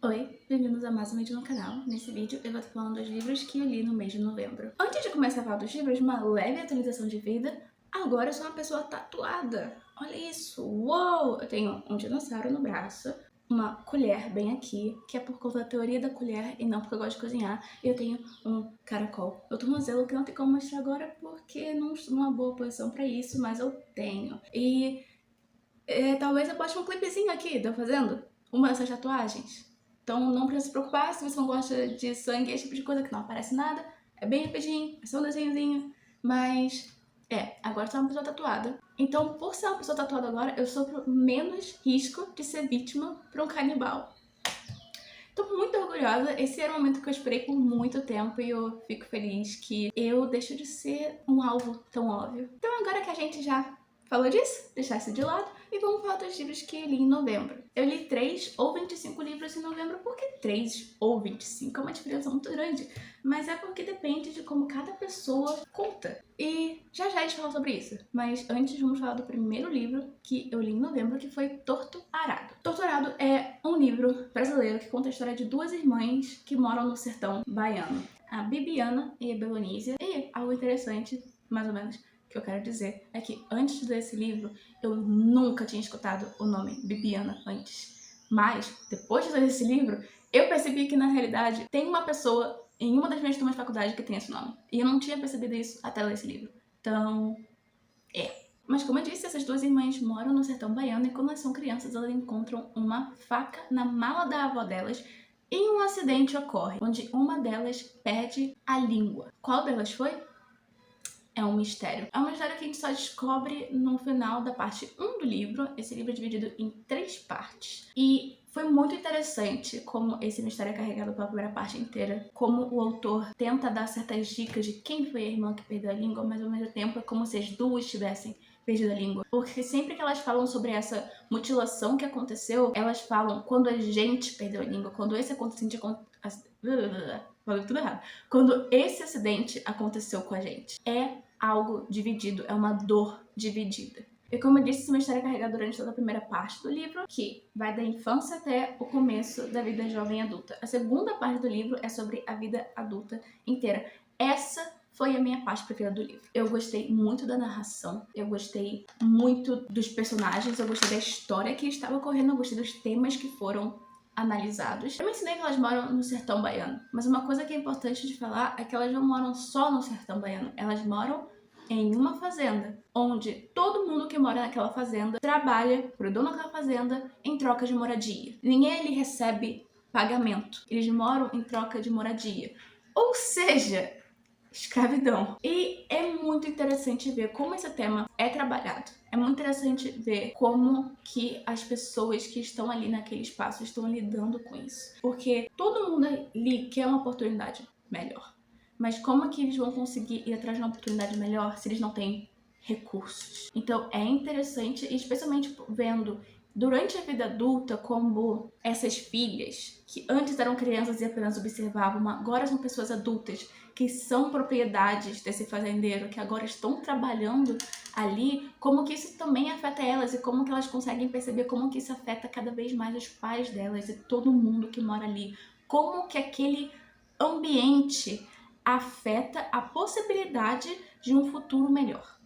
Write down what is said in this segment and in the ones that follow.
Oi, bem-vindos a mais um vídeo no canal. Nesse vídeo eu vou estar falando dos livros que eu li no mês de novembro. Antes de começar a falar dos livros, uma leve atualização de vida. Agora eu sou uma pessoa tatuada. Olha isso! Uou! Eu tenho um dinossauro no braço, uma colher bem aqui, que é por conta da teoria da colher e não porque eu gosto de cozinhar. E eu tenho um caracol no tornozelo que não tem como mostrar agora porque não estou numa boa posição pra isso, mas eu tenho. E talvez eu poste um clipezinho aqui de eu fazendo uma dessas tatuagens. Então não precisa se preocupar se você não gosta de sangue, esse tipo de coisa que não aparece nada. É bem rapidinho, é só um desenhozinho. Mas, agora eu sou uma pessoa tatuada. Então, por ser uma pessoa tatuada agora, eu sofro menos risco de ser vítima por um canibal. Tô muito orgulhosa, esse era um momento que eu esperei por muito tempo e eu fico feliz que eu deixo de ser um alvo tão óbvio. Então agora que a gente já falou disso, deixar isso de lado e vamos falar dos livros que eu li em novembro. Eu li 3 ou 25 livros em novembro, porque 3 ou 25 é uma diferença muito grande, mas é porque depende de como cada pessoa conta. E já a gente fala sobre isso, mas antes vamos falar do primeiro livro que eu li em novembro, que foi Torto Arado. Torto Arado é um livro brasileiro que conta a história de duas irmãs que moram no sertão baiano, a Bibiana e a Belonísia. E algo interessante, mais ou menos, que eu quero dizer é que antes de ler esse livro, eu nunca tinha escutado o nome Bibiana antes. Mas, depois de ler esse livro, eu percebi que, na realidade, tem uma pessoa em uma das minhas turmas de faculdade que tem esse nome. E eu não tinha percebido isso até ler esse livro. Então, Mas como eu disse, essas duas irmãs moram no sertão baiano e quando elas são crianças, elas encontram uma faca na mala da avó delas e um acidente ocorre, onde uma delas perde a língua. Qual delas foi? É um mistério. É uma história que a gente só descobre no final da parte 1 do livro. Esse livro é dividido em 3 partes. E foi muito interessante como esse mistério é carregado pela primeira parte inteira. Como o autor tenta dar certas dicas de quem foi a irmã que perdeu a língua, mas ao mesmo tempo é como se as duas tivessem perdido a língua. Porque sempre que elas falam sobre essa mutilação que aconteceu, elas falam quando a gente perdeu a língua, quando esse acontecimento falei tudo errado. Quando esse acidente aconteceu com a gente. É algo dividido, é uma dor dividida. E como eu disse, essa é uma história carregada durante toda a primeira parte do livro, que vai da infância até o começo da vida jovem adulta. A segunda parte do livro é sobre a vida adulta inteira. Essa foi a minha parte preferida do livro. Eu gostei muito da narração, eu gostei muito dos personagens, eu gostei da história que estava ocorrendo, eu gostei dos temas que foram analisados. Eu mencionei que elas moram no sertão baiano, mas uma coisa que é importante de falar é que elas não moram só no sertão baiano, elas moram em uma fazenda, onde todo mundo que mora naquela fazenda trabalha pro dono daquela fazenda em troca de moradia. Ninguém ali recebe pagamento, eles moram em troca de moradia. Ou seja, escravidão. E é muito interessante ver como esse tema é trabalhado. É muito interessante ver como que as pessoas que estão ali naquele espaço estão lidando com isso. Porque todo mundo ali quer uma oportunidade melhor. Mas como que eles vão conseguir ir atrás de uma oportunidade melhor se eles não têm recursos? Então é interessante, especialmente vendo durante a vida adulta, como essas filhas, que antes eram crianças e apenas observavam, agora são pessoas adultas, que são propriedades desse fazendeiro, que agora estão trabalhando ali, como que isso também afeta elas e como que elas conseguem perceber como que isso afeta cada vez mais os pais delas e todo mundo que mora ali. Como que aquele ambiente afeta a possibilidade de um futuro melhor.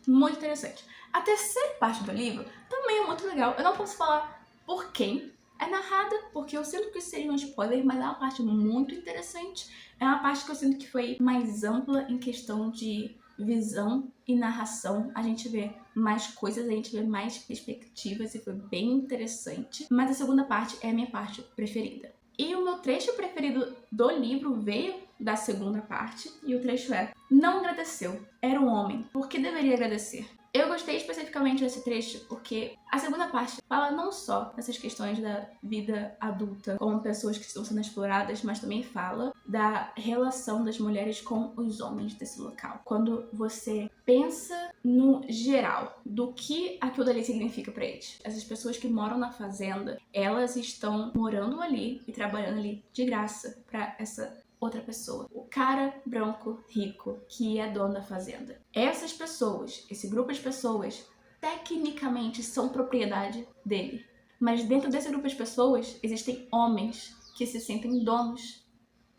Muito interessante. A terceira parte do livro também é muito legal. Eu não posso falar por quem é narrada, porque eu sinto que isso seria um spoiler, mas é uma parte muito interessante. É uma parte que eu sinto que foi mais ampla em questão de visão e narração. A gente vê mais coisas, a gente vê mais perspectivas e foi bem interessante. Mas a segunda parte é a minha parte preferida. E o meu trecho preferido do livro veio da segunda parte, e o trecho é: não agradeceu, era um homem, por que deveria agradecer? Eu gostei especificamente desse trecho porque a segunda parte fala não só dessas questões da vida adulta como pessoas que estão sendo exploradas, mas também fala da relação das mulheres com os homens desse local. Quando você pensa no geral do que aquilo ali significa pra eles. Essas pessoas que moram na fazenda, elas estão morando ali e trabalhando ali de graça pra essa outra pessoa. O cara branco rico que é dono da fazenda. Essas pessoas, esse grupo de pessoas, tecnicamente são propriedade dele. Mas dentro desse grupo de pessoas, existem homens que se sentem donos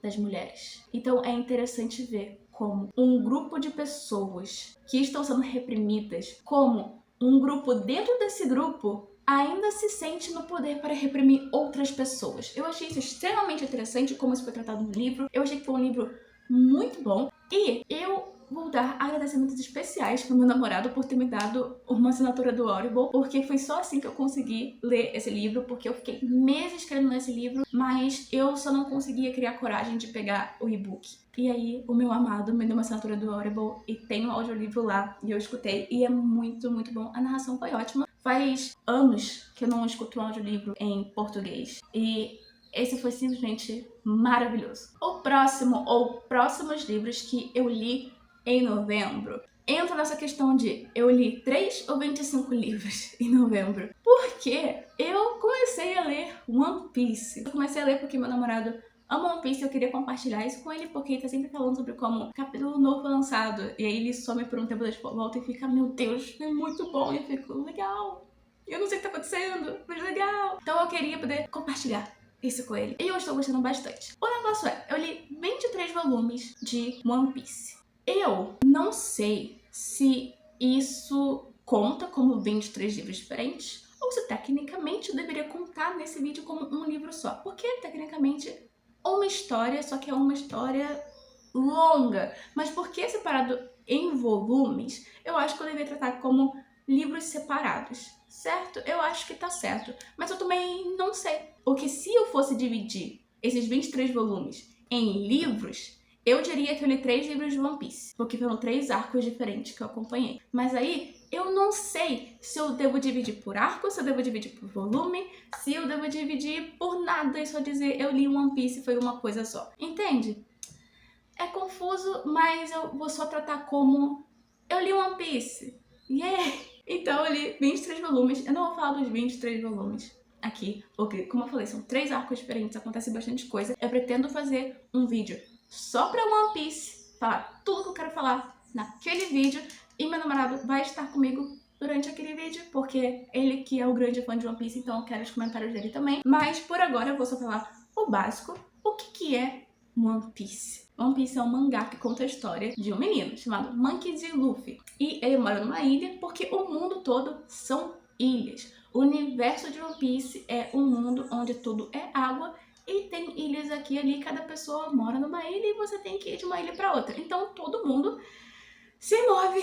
das mulheres. Então é interessante ver como um grupo de pessoas que estão sendo reprimidas, como um grupo dentro desse grupo ainda se sente no poder para reprimir outras pessoas. Eu achei isso extremamente interessante, como isso foi tratado no livro. Eu achei que foi um livro muito bom. E eu vou dar agradecimentos especiais pro meu namorado por ter me dado uma assinatura do Audible, porque foi só assim que eu consegui ler esse livro, porque eu fiquei meses querendo ler esse livro, mas eu só não conseguia criar coragem de pegar o e-book. E aí, o meu amado me deu uma assinatura do Audible e tem um audiolivro lá, e eu escutei, e é muito, muito bom. A narração foi ótima. Faz anos que eu não escuto um audiolivro em português, e esse foi simplesmente maravilhoso. O próximo, ou próximos livros que eu li em novembro, entra nessa questão de eu li 3 ou 25 livros em novembro. Porque eu comecei a ler One Piece. Eu comecei a ler porque meu namorado ama One Piece e eu queria compartilhar isso com ele, porque ele tá sempre falando sobre como capítulo novo foi lançado. E aí ele some por um tempo, depois volta e fica, meu Deus, é muito bom. E eu fico, legal. Eu não sei o que tá acontecendo, mas legal. Então eu queria poder compartilhar isso com ele. E eu estou gostando bastante. O negócio é, eu li 23 volumes de One Piece. Eu não sei se isso conta como 23 livros diferentes ou se tecnicamente eu deveria contar nesse vídeo como um livro só. Porque tecnicamente uma história, só que é uma história longa. Mas porque separado em volumes, eu acho que eu deveria tratar como livros separados. Certo? Eu acho que tá certo. Mas eu também não sei. Porque se eu fosse dividir esses 23 volumes em livros, eu diria que eu li 3 livros de One Piece, porque foram 3 arcos diferentes que eu acompanhei. Mas aí, eu não sei se eu devo dividir por arco, se eu devo dividir por volume, se eu devo dividir por nada e só dizer eu li One Piece e foi uma coisa só. Entende? É confuso, mas eu vou só tratar como eu li One Piece. Yeah! Então eu li 23 volumes. Eu não vou falar dos 23 volumes aqui, porque, como eu falei, são 3 arcos diferentes, acontece bastante coisa. Eu pretendo fazer um vídeo só pra One Piece, falar tudo que eu quero falar naquele vídeo, e meu namorado vai estar comigo durante aquele vídeo, porque ele que é o grande fã de One Piece, então eu quero os comentários dele também. Mas por agora eu vou só falar o básico, o que é One Piece. One Piece é um mangá que conta a história de um menino chamado Monkey D. Luffy. E ele mora numa ilha porque o mundo todo são ilhas. O universo de One Piece é um mundo onde tudo é água e tem ilhas aqui e ali, cada pessoa mora numa ilha e você tem que ir de uma ilha para outra. Então todo mundo se move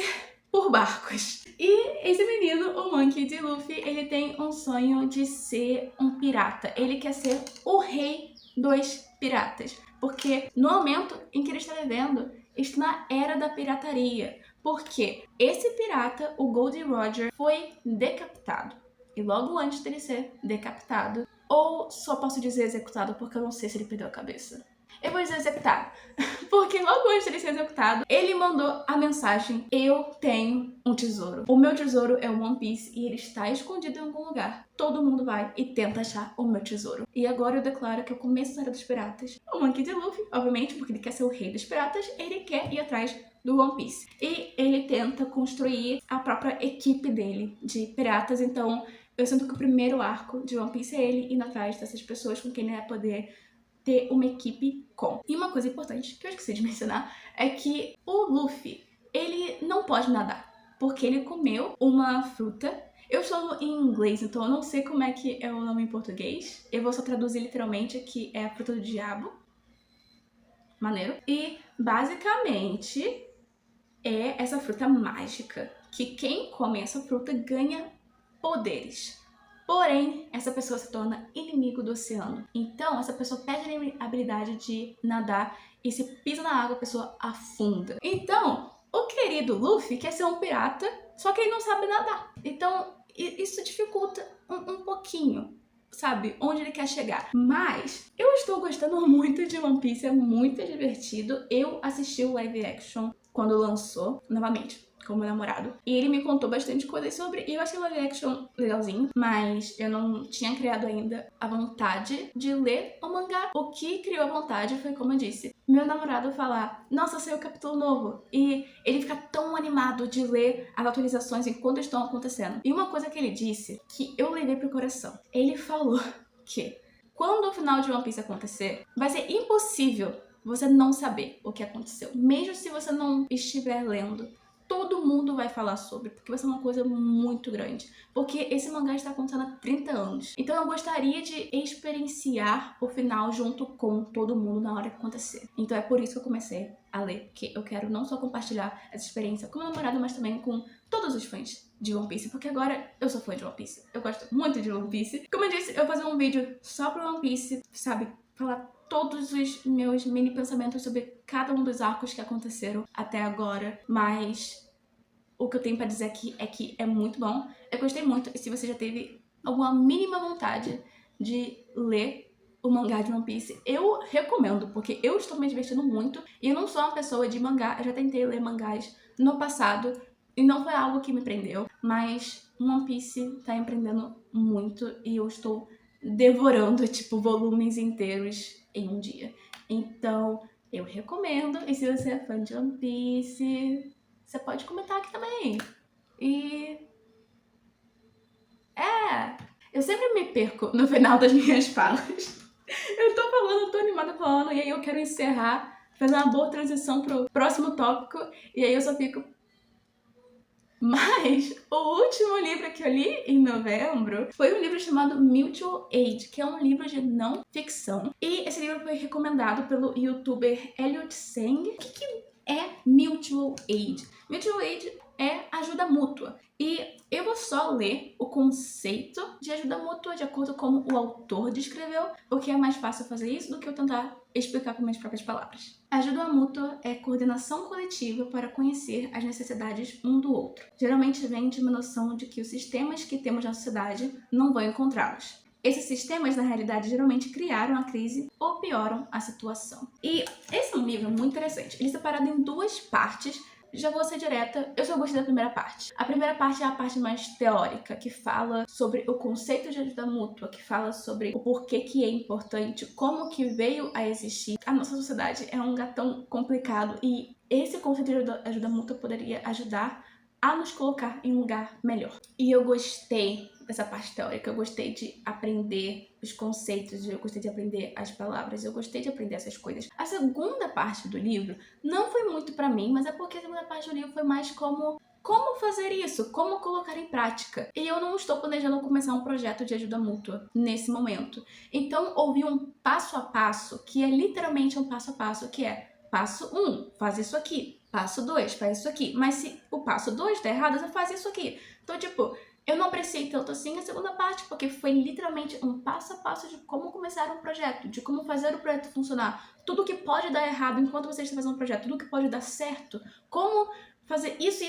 por barcos. E esse menino, o Monkey D. Luffy, ele tem um sonho de ser um pirata. Ele quer ser o rei dos piratas. Porque no momento em que ele está vivendo, está na era da pirataria. Porque esse pirata, o Goldie Roger, foi decapitado. E logo antes dele ser decapitado, ou só posso dizer executado porque eu não sei se ele perdeu a cabeça. Eu vou dizer executado, porque logo antes de ele ser executado, ele mandou a mensagem: eu tenho um tesouro. O meu tesouro é o One Piece e ele está escondido em algum lugar. Todo mundo vai e tenta achar o meu tesouro. E agora eu declaro que eu começo a era dos piratas. O Monkey D. Luffy, obviamente, porque ele quer ser o rei dos piratas, ele quer ir atrás do One Piece. E ele tenta construir a própria equipe dele de piratas, então eu sinto que o primeiro arco de One Piece é ele indo atrás dessas pessoas com quem ele vai poder ter uma equipe com. E uma coisa importante que eu esqueci de mencionar é que o Luffy, ele não pode nadar, porque ele comeu uma fruta. Eu estou em inglês, então eu não sei como é que é o nome em português. Eu vou só traduzir literalmente, que é a fruta do diabo. Maneiro. E, basicamente, é essa fruta mágica, que quem come essa fruta ganha poderes. Porém, essa pessoa se torna inimigo do oceano. Então, essa pessoa perde a habilidade de nadar e se pisa na água, a pessoa afunda. Então, o querido Luffy quer ser um pirata, só que ele não sabe nadar. Então, isso dificulta um pouquinho, sabe, onde ele quer chegar. Mas eu estou gostando muito de One Piece, é muito divertido. Eu assisti o live action quando lançou, novamente. com meu namorado. E ele me contou bastante coisas sobre, e eu achei o live action legalzinho, mas eu não tinha criado ainda a vontade de ler o mangá. O que criou a vontade foi, como eu disse, meu namorado falar, nossa, saiu o capítulo novo, e ele fica tão animado de ler as atualizações enquanto estão acontecendo. E uma coisa que ele disse, que eu levei pro coração, ele falou que quando o final de One Piece acontecer, vai ser impossível você não saber o que aconteceu, mesmo se você não estiver lendo. Todo mundo vai falar sobre, porque vai ser uma coisa muito grande. Porque esse mangá está acontecendo há 30 anos. Então eu gostaria de experienciar o final junto com todo mundo na hora que acontecer. Então é por isso que eu comecei a ler, porque eu quero não só compartilhar essa experiência com meu namorado, mas também com todos os fãs de One Piece, porque agora eu sou fã de One Piece. Eu gosto muito de One Piece. Como eu disse, eu vou fazer um vídeo só pro One Piece, sabe? Falar todos os meus mini pensamentos sobre cada um dos arcos que aconteceram até agora, mas o que eu tenho pra dizer aqui é que é muito bom. Eu gostei muito, e se você já teve alguma mínima vontade de ler o mangá de One Piece, eu recomendo, porque eu estou me divertindo muito, e eu não sou uma pessoa de mangá, eu já tentei ler mangás no passado, e não foi algo que me prendeu, mas One Piece tá me prendendo muito, e eu estou devorando, tipo, volumes inteiros em um dia. Então, eu recomendo, e se você é fã de One Piece, você pode comentar aqui também. E... eu sempre me perco no final das minhas falas. Eu tô falando, tô animada falando, e aí eu quero encerrar, fazer uma boa transição pro próximo tópico, e aí eu só fico... Mas o último livro que eu li em novembro foi um livro chamado Mutual Aid, que é um livro de não ficção. E esse livro foi recomendado pelo youtuber Elliot Sang. O que é Mutual Aid? Mutual Aid é ajuda mútua. E eu vou só ler o conceito de ajuda mútua de acordo com como o autor descreveu, porque é mais fácil fazer isso do que eu tentar explicar com minhas próprias palavras. Ajuda mútua é coordenação coletiva para conhecer as necessidades um do outro. Geralmente vem de uma noção de que os sistemas que temos na sociedade não vão encontrá-los. Esses sistemas, na realidade, geralmente criaram a crise ou pioram a situação. E esse é um livro muito interessante. Ele é separado em duas partes. Já vou ser direta, eu só gostei da primeira parte. A primeira parte é a parte mais teórica, que fala sobre o conceito de ajuda mútua, que fala sobre o porquê que é importante, como que veio a existir. A nossa sociedade é um lugar tão complicado e esse conceito de ajuda mútua poderia ajudar a nos colocar em um lugar melhor. E eu gostei dessa parte teórica, eu gostei de aprender os conceitos, eu gostei de aprender as palavras, eu gostei de aprender essas coisas. A segunda parte do livro não foi muito pra mim, mas é porque a segunda parte do livro foi mais como fazer isso, como colocar em prática. E eu não estou planejando começar um projeto de ajuda mútua nesse momento. Então, houve um passo a passo, que é literalmente um passo a passo, que é passo 1, faz isso aqui. Passo 2, faz isso aqui. Mas se o passo 2 tá errado, você faz isso aqui. Então, tipo, eu não apreciei tanto assim a segunda parte, porque foi literalmente um passo a passo de como começar um projeto, de como fazer o projeto funcionar. Tudo que pode dar errado enquanto você está fazendo um projeto, tudo que pode dar certo, como fazer isso.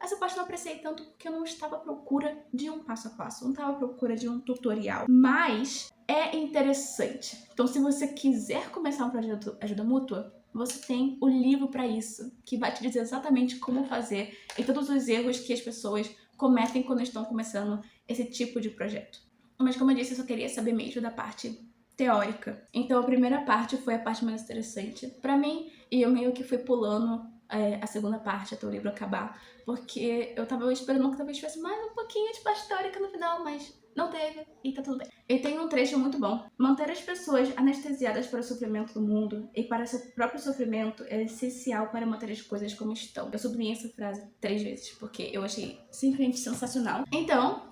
Essa parte eu não apreciei tanto porque eu não estava à procura de um passo a passo, eu não estava à procura de um tutorial. Mas é interessante. Então, se você quiser começar um projeto de ajuda mútua, você tem o livro para isso, que vai te dizer exatamente como fazer e todos os erros que as pessoas cometem quando estão começando esse tipo de projeto. Mas como eu disse, eu só queria saber mesmo da parte teórica. Então a primeira parte foi a parte mais interessante pra mim, e eu meio que fui pulando a segunda parte até o livro acabar, porque eu tava esperando que talvez tivesse mais um pouquinho de parte teórica no final, mas não teve, e tá tudo bem. E tem um trecho muito bom. Manter as pessoas anestesiadas para o sofrimento do mundo e para seu próprio sofrimento é essencial para manter as coisas como estão. Eu sublinhei essa frase 3 vezes, porque eu achei simplesmente sensacional. Então,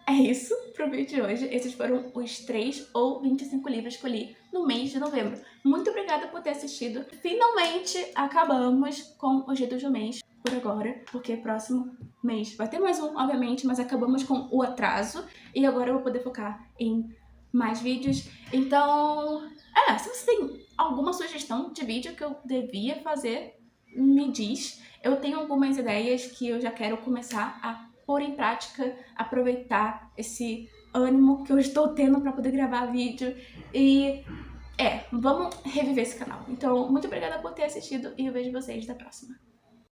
é isso pro vídeo de hoje. Esses foram os 3 ou 25 livros que eu li no mês de novembro. Muito obrigada por ter assistido. Finalmente acabamos com os livros do mês por agora, porque próximo mês vai ter mais um, obviamente, mas acabamos com o atraso e agora eu vou poder focar em mais vídeos. Então, se você tem alguma sugestão de vídeo que eu devia fazer, me diz. Eu tenho algumas ideias que eu já quero começar a pôr em prática, aproveitar esse ânimo que eu estou tendo para poder gravar vídeo e vamos reviver esse canal. Então, muito obrigada por ter assistido e eu vejo vocês na próxima.